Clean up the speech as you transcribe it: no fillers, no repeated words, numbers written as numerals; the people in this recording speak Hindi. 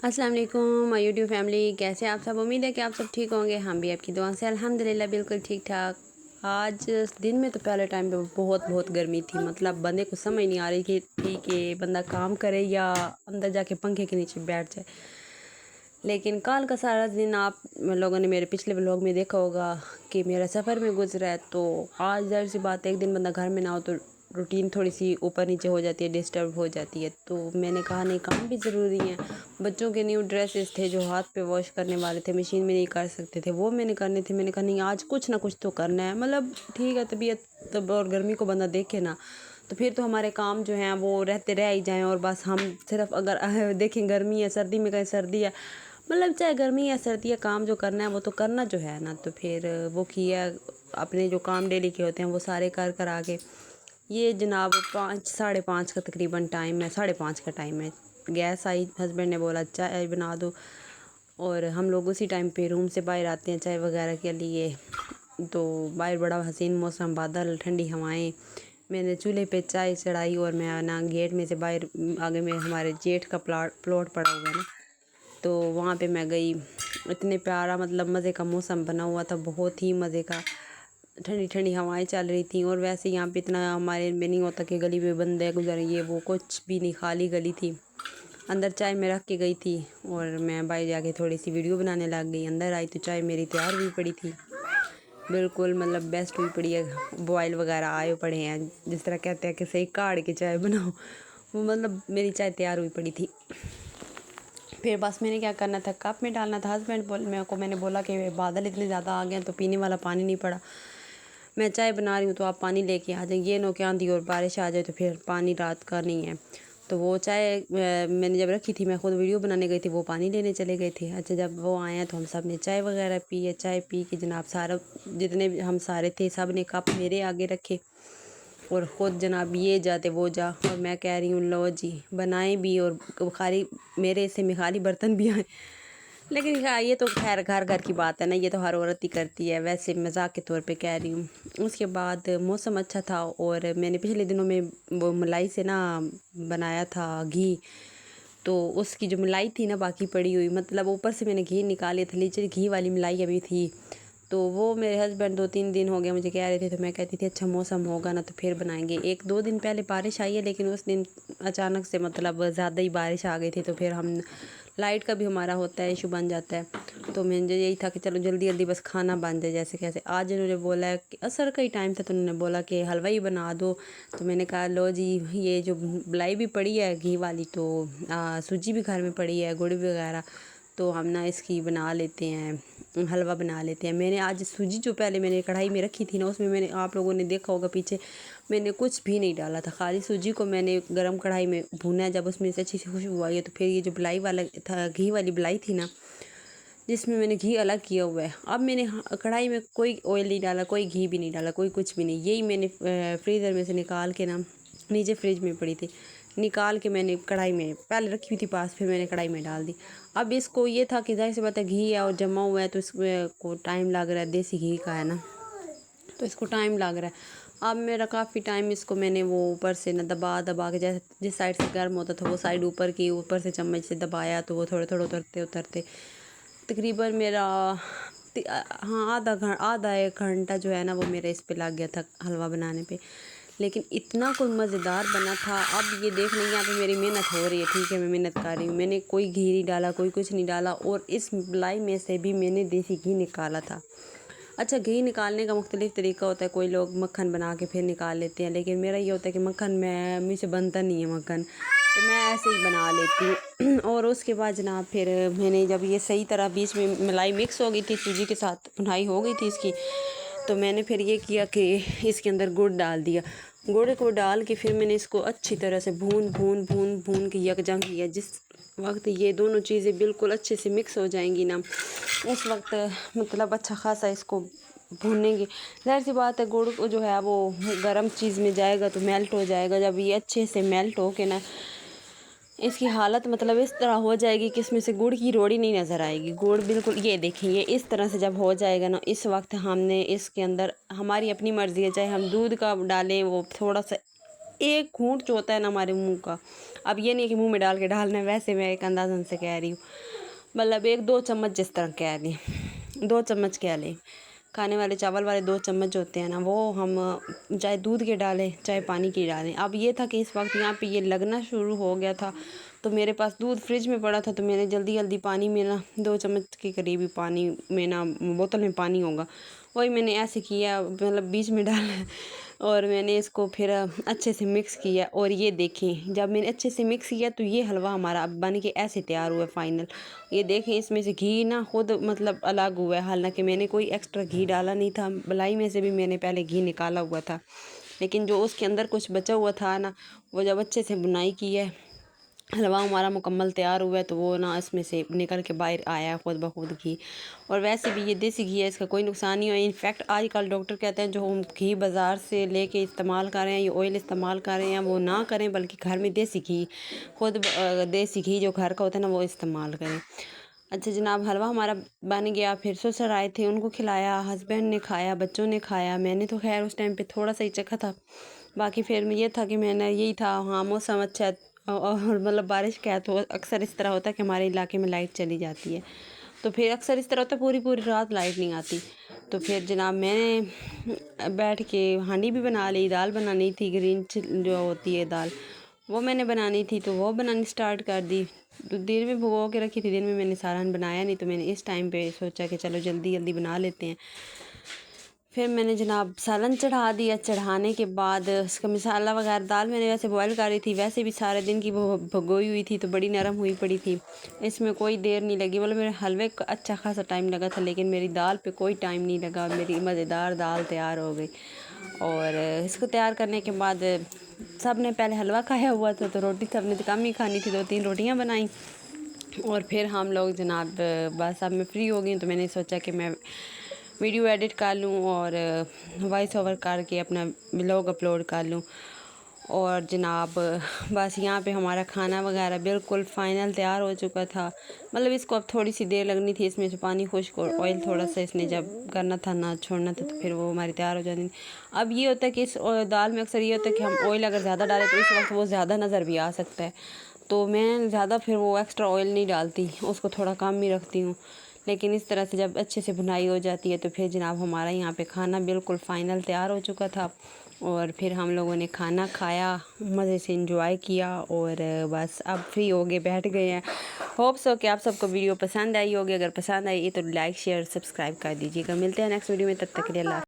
अस्सलाम वालेकुम माय यूट्यूब फैमिली, कैसे आप सब। उम्मीद है कि आप सब ठीक होंगे। हम भी आपकी दुआ से अल्हम्दुलिल्लाह बिल्कुल ठीक ठाक। आज दिन में तो पहले टाइम पे बहुत गर्मी थी, मतलब बंदे को समझ नहीं आ रही थी कि बंदा काम करे या अंदर जाके पंखे के नीचे बैठ जाए। लेकिन कल का सारा दिन आप लोगों ने मेरे पिछले व्लॉग में देखा होगा कि मेरा सफ़र में गुजरा है। तो आज ज़ाहिर सी बात है, एक दिन बंदा घर में ना हो तो रूटीन थोड़ी सी ऊपर नीचे हो जाती है, डिस्टर्ब हो जाती है। तो मैंने कहा नहीं, काम भी ज़रूरी है। बच्चों के न्यू ड्रेसेस थे जो हाथ पे वॉश करने वाले थे, मशीन में नहीं कर सकते थे, वो मैंने करने थे। मैंने कहा नहीं, आज कुछ ना कुछ तो करना है। मतलब ठीक है, तबीयत तब और गर्मी को बंदा देखे ना, तो फिर तो हमारे काम जो हैं वो रहते रह ही जाएँ। और बस हम सिर्फ अगर देखें गर्मी है सर्दी में, कहीं सर्दी है, मतलब चाहे गर्मी या सर्दी है, काम जो करना है वो तो करना जो है ना। तो फिर वो किया, अपने जो काम डेली के होते हैं वो सारे कर आगे। ये जनाब 5 साढ़े 5 का तकरीबन टाइम है, 5:30 का टाइम है। गैस आई, हस्बैंड ने बोला चाय बना दो, और हम लोग उसी टाइम पे रूम से बाहर आते हैं चाय वगैरह के लिए। तो बाहर बड़ा हसीन मौसम, बादल, ठंडी हवाएं। मैंने चूल्हे पे चाय चढ़ाई और मैं ना गेट में से बाहर, आगे में हमारे जेठ का प्लॉट पड़ा हुआ है ना, तो वहाँ पे मैं गई। इतने प्यारा, मतलब मज़े का मौसम बना हुआ था, बहुत ही मज़े का। ठंडी ठंडी हवाएं चल रही थी। और वैसे यहाँ पे इतना हमारे में नहीं होता कि गली में बंदे गुजरे, ये वो कुछ भी नहीं, खाली गली थी। अंदर चाय मैं रख के गई थी और मैं बाहर जाके थोड़ी सी वीडियो बनाने लग गई। अंदर आई तो चाय मेरी तैयार हुई पड़ी थी, बिल्कुल मतलब बेस्ट हुई पड़ी है। बॉयल वगैरह आए पड़े हैं, जिस तरह कहते हैं कि सही काढ़ के चाय बनाओ, वो मतलब मेरी चाय तैयार हुई पड़ी थी। फिर बस मैंने क्या करना था, कप में डालना था। हस्बैंड मेरे को, मैंने बोला कि बादल इतने ज़्यादा आ गए हैं तो पीने वाला पानी नहीं पड़ा, मैं चाय बना रही हूँ तो आप पानी लेके आ जाए। ये नो क्या आंधी और बारिश आ जाए तो फिर पानी रात का नहीं है। तो वो चाय मैंने जब रखी थी, मैं खुद वीडियो बनाने गई थी, वो पानी लेने चले गए थे। अच्छा, जब वो आए हैं तो हम सब ने चाय वगैरह पी है। चाय पी के जनाब सारा, जितने हम सारे थे, सब ने कप मेरे आगे रखे और ख़ुद जनाब ये जाते वो जा। और मैं कह रही हूँ लो जी बनाए भी, और खाली मेरे से में खाली बर्तन भी आए। लेकिन हाँ, ये तो खैर घर घर की बात है ना, ये तो हर औरत ही करती है, वैसे मजाक के तौर पे कह रही हूँ। उसके बाद मौसम अच्छा था और मैंने पिछले दिनों में वो मलाई से ना बनाया था घी, तो उसकी जो मलाई थी ना बाकी पड़ी हुई, मतलब ऊपर से मैंने घी निकाले थे, नीचे घी वाली मलाई अभी थी। तो वो मेरे हस्बैंड 2-3 दिन हो गए मुझे कह रहे थे, तो मैं कहती थी अच्छा मौसम होगा ना तो फिर बनाएंगे। 1-2 दिन पहले बारिश आई है, लेकिन उस दिन अचानक से मतलब ज़्यादा ही बारिश आ गई थी, तो फिर हम लाइट का भी हमारा होता है, इशू बन जाता है। तो मुझे यही था कि चलो जल्दी जल्दी बस खाना बन जाए जैसे कैसे। आज इन्होंने बोला है कि असर का ही टाइम था, तो उन्होंने बोला कि हलवा ही बना दो। तो मैंने कहा लो जी, ये जो मलाई भी पड़ी है घी वाली, तो सूजी भी घर में पड़ी है, गुड़ वगैरह, तो हम ना इसकी बना लेते हैं, हलवा बना लेते हैं। मैंने आज सूजी जो पहले मैंने कढ़ाई में रखी थी ना, उसमें मैंने, आप लोगों ने देखा होगा पीछे, मैंने कुछ भी नहीं डाला था, खाली सूजी को मैंने गरम कढ़ाई में भूना है। जब उसमें से अच्छी सी खुशबू आई है, तो फिर ये जो बलाई वाला था, घी वाली बलाई थी ना, जिसमें मैंने घी अलग किया हुआ है, अब मैंने कढ़ाई में कोई ऑयल नहीं डाला, कोई घी भी नहीं डाला, कोई कुछ भी नहीं। यही मैंने फ्रीज़र में से निकाल के ना, नीचे फ्रिज में पड़ी थी, निकाल के मैंने कढ़ाई में पहले रखी हुई थी पास, फिर मैंने कढ़ाई में डाल दी। अब इसको ये था कि जाहिर सी बात है घी है और जमा हुआ है, तो इसको टाइम लग रहा है, देसी घी का है ना, तो इसको टाइम लग रहा है। अब मेरा काफ़ी टाइम इसको मैंने वो ऊपर से ना दबा दबा के, जैसे जिस साइड से गर्म होता था वो साइड ऊपर की, ऊपर से चम्मच से दबाया, तो वो थोड़े थोड़े उतरते उतरते तकरीबन मेरा हाँ आधा 1 घंटा जो है ना वो मेरा इस पे लग गया था हलवा बनाने पे। लेकिन इतना कोई मज़ेदार बना था। अब ये देख लेंगे, यहाँ पे मेरी मेहनत हो रही है, ठीक है, मैं मेहनत कर रही हूँ, मैंने कोई घी नहीं डाला, कोई कुछ नहीं डाला, और इस मलाई में से भी मैंने देसी घी निकाला था। अच्छा, घी निकालने का मुख्तलिफ़ तरीका होता है, कोई लोग मक्खन बना के फिर निकाल लेते हैं, लेकिन मेरा ये होता है कि मक्खन मैं मुझ से बनता नहीं है मक्खन, तो मैं ऐसे ही बना लेती हूँ। और उसके बाद जनाब फिर मैंने जब ये सही तरह बीच में मलाई मिक्स हो गई थी, सूजी के साथ भुनाई हो गई थी इसकी, तो मैंने फिर ये किया कि इसके अंदर गुड़ डाल दिया। गुड़ को डाल के फिर मैंने इसको अच्छी तरह से भून भून भून भून के यकजंग किया। जिस वक्त ये दोनों चीज़ें बिल्कुल अच्छे से मिक्स हो जाएंगी ना, उस वक्त मतलब अच्छा खासा इसको भूनेंगे। ज़ाहिर सी बात है गुड़ को जो है वो गर्म चीज़ में जाएगा तो मेल्ट हो जाएगा। जब ये अच्छे से मेल्ट हो के ना, इसकी हालत मतलब इस तरह हो जाएगी कि इसमें से गुड़ की रोड़ी नहीं नज़र आएगी। गुड़ बिल्कुल, ये देखिए, ये इस तरह से जब हो जाएगा ना, इस वक्त हमने इसके अंदर, हमारी अपनी मर्ज़ी है, चाहे हम दूध का डालें, वो थोड़ा सा एक घूंट जो होता है ना हमारे मुंह का, अब ये नहीं कि मुंह में डाल के डालना है, वैसे मैं एक अंदाज़न से कह रही हूँ, मतलब 1-2 चम्मच जिस तरह कह लें, 2 चम्मच कह लें, खाने वाले चावल वाले 2 चम्मच होते हैं ना, वो हम चाहे दूध के डालें चाहे पानी के डालें। अब ये था कि इस वक्त यहाँ पे ये लगना शुरू हो गया था, तो मेरे पास दूध फ्रिज में पड़ा था, तो मैंने जल्दी जल्दी पानी में ना 2 चम्मच के करीब ही पानी में ना, बोतल में पानी होगा वही मैंने ऐसे किया, मतलब बीच में डाला और मैंने इसको फिर अच्छे से मिक्स किया। और ये देखें, जब मैंने अच्छे से मिक्स किया तो ये हलवा हमारा अब बन के ऐसे तैयार हुआ फाइनल। ये देखें, इसमें से घी ना खुद मतलब अलग हुआ है, हालांकि मैंने कोई एक्स्ट्रा घी डाला नहीं था, मलाई में से भी मैंने पहले घी निकाला हुआ था, लेकिन जो उसके अंदर कुछ बचा हुआ था ना, वो जब अच्छे से बुनाई की है, हलवा हमारा मुकम्मल तैयार हुआ है, तो वो ना इसमें से निकल के बाहर आया खुद ब खुद घी। और वैसे भी ये देसी घी है, इसका कोई नुकसान नहीं है। इनफैक्ट आजकल डॉक्टर कहते हैं जो हम घी बाज़ार से लेके इस्तेमाल कर रहे हैं, ये ऑयल इस्तेमाल कर रहे हैं, वो ना करें, बल्कि घर में देसी घी खुद देसी घी जो घर का होता है ना वो इस्तेमाल करें। अच्छा जनाब, हलवा हमारा बन गया, फिर ससुर आए थे, उनको खिलाया, हस्बैंड ने खाया, बच्चों ने खाया, मैंने तो खैर उस टाइम पे थोड़ा सा ही चखा था। बाकी फिर ये था कि मैंने यही था, हाँ मौसम अच्छा है और मतलब बारिश का है, तो अक्सर इस तरह होता है कि हमारे इलाके में लाइट चली जाती है, तो फिर अक्सर इस तरह होता है पूरी पूरी रात लाइट नहीं आती। तो फिर जनाब मैंने बैठ के हांडी भी बना ली, दाल बनानी थी, ग्रीन जो होती है दाल, वो मैंने बनानी थी, तो वो बनानी स्टार्ट कर दी। तो दिन में भिगो के रखी थी, दिन में मैंने सारा बनाया नहीं, तो मैंने इस टाइम पे सोचा कि चलो जल्दी जल्दी बना लेते हैं। फिर मैंने जनाब सालन चढ़ा दिया। चढ़ाने के बाद उसका मसाला वगैरह, दाल मैंने वैसे बॉयल करी थी, वैसे भी सारे दिन की वो भगोई हुई थी, तो बड़ी नरम हुई पड़ी थी, इसमें कोई देर नहीं लगी। मतलब मेरे हलवे का अच्छा खासा टाइम लगा था, लेकिन मेरी दाल पे कोई टाइम नहीं लगा, मेरी मज़ेदार दाल तैयार हो गई। और इसको तैयार करने के बाद सब ने पहले हलवा खाया हुआ था, तो रोटी सब ने तो कम ही खानी थी, 2-3 रोटियाँ बनाई। और फिर हम लोग जनाब बस अब मैं फ्री हो गई, तो मैंने सोचा कि मैं वीडियो एडिट कर लूँ और वॉइस ओवर करके अपना व्लॉग अपलोड कर लूँ। और जनाब बस यहाँ पे हमारा खाना वगैरह बिल्कुल फ़ाइनल तैयार हो चुका था। मतलब इसको अब थोड़ी सी देर लगनी थी, इसमें से पानी खुश्क और ऑयल थोड़ा सा इसने जब करना था ना छोड़ना था, तो फिर वो हमारी तैयार हो जाती थी। अब ये होता है कि इस दाल में अक्सर ये होता है कि हम ऑयल अगर ज़्यादा डालें तो इस वक्त वो ज़्यादा नज़र भी आ सकता है, तो मैं ज़्यादा फिर वो एक्स्ट्रा ऑयल नहीं डालती, उसको थोड़ा कम ही रखती हूँ। लेकिन इस तरह से जब अच्छे से भुनाई हो जाती है, तो फिर जनाब हमारा यहाँ पे खाना बिल्कुल फ़ाइनल तैयार हो चुका था। और फिर हम लोगों ने खाना खाया, मज़े से इंजॉय किया, और बस अब फ्री हो गए, बैठ गए हैं। होप सो कि आप सबको वीडियो पसंद आई होगी। अगर पसंद आई तो लाइक शेयर सब्सक्राइब कर दीजिएगा। मिलते हैं नेक्स्ट वीडियो में, तब तक के लिए अल्लाह।